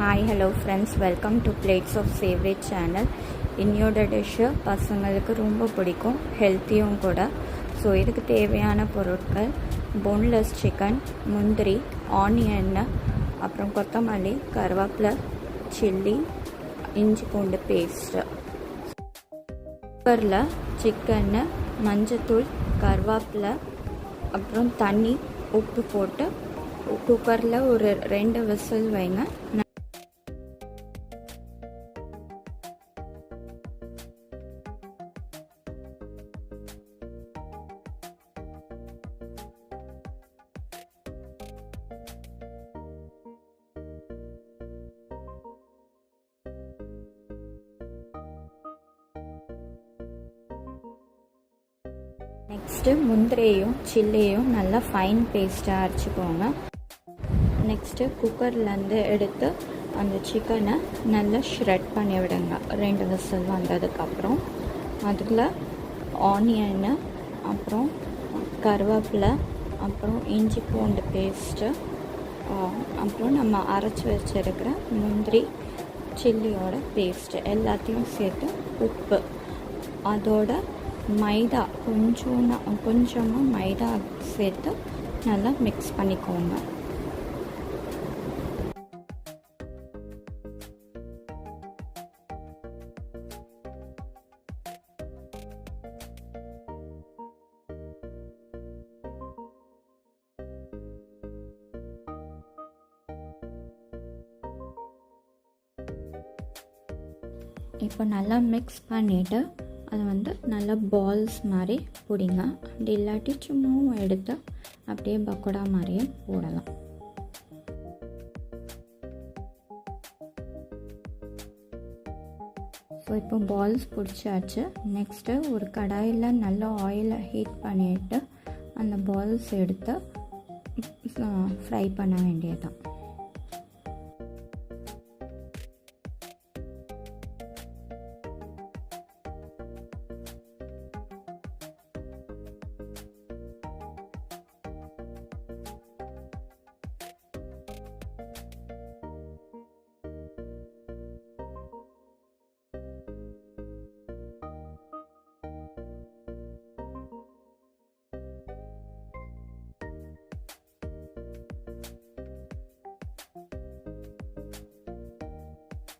Hi hello friends, welcome to plates of savourage channel. இன்னையோட dish பசங்களுக்கு ரொம்ப பிடிக்கும், ஹெல்த்தியும் கூட. ஸோ இதுக்கு தேவையான பொருட்கள்: போன்லெஸ் சிக்கன், முந்திரி, ஆனியன், அப்புறம் கொத்தமல்லி, கருவேப்பிலை, சில்லி, இஞ்சி பூண்டு பேஸ்ட்டு. குக்கரில் சிக்கன்னு, மஞ்சத்தூள், கருவேப்பிலை, அப்புறம் தண்ணி, உப்பு போட்டு குக்கரில் ஒரு 2 விசில் வைங்க. நெக்ஸ்ட்டு முந்திரியும் சில்லியும் நல்லா ஃபைன் பேஸ்ட்டாக அரைச்சிக்கோங்க. நெக்ஸ்ட்டு குக்கர்லேருந்து எடுத்து அந்த சிக்கனை நல்லா ஷ்ரெட் பண்ணி விடுங்க. 2 விசில் வந்ததுக்கப்புறம் அதில் ஆனியன்னு, அப்புறம் கருவேப்பிலை, அப்புறம் இஞ்சி பூண்டு பேஸ்ட்டு, அப்புறம் நம்ம அரைச்சி வச்சுருக்கிற முந்திரி சில்லியோட பேஸ்ட்டு எல்லாத்தையும் சேர்த்து உப்பு, அதோட மைதா கொஞ்சமாக மைதா சேர்த்து நல்லா மிக்ஸ் பண்ணிக்கோங்க. இப்போ நல்லா மிக்ஸ் பண்ணிவிட்டு அதை நல்லா பால்ஸ் மாதிரி பிடிங்க. அப்படி இல்லாட்டி சும்மாவும் எடுத்து அப்படியே பக்கோடா மாதிரியே போடலாம். ஸோ இப்போ பால்ஸ் பிடிச்சாச்சு. நெக்ஸ்ட்டு ஒரு கடாயில் நல்லா ஆயிலை ஹீட் பண்ணிவிட்டு அந்த பால்ஸ் எடுத்து ஃப்ரை பண்ண வேண்டியதுதான்.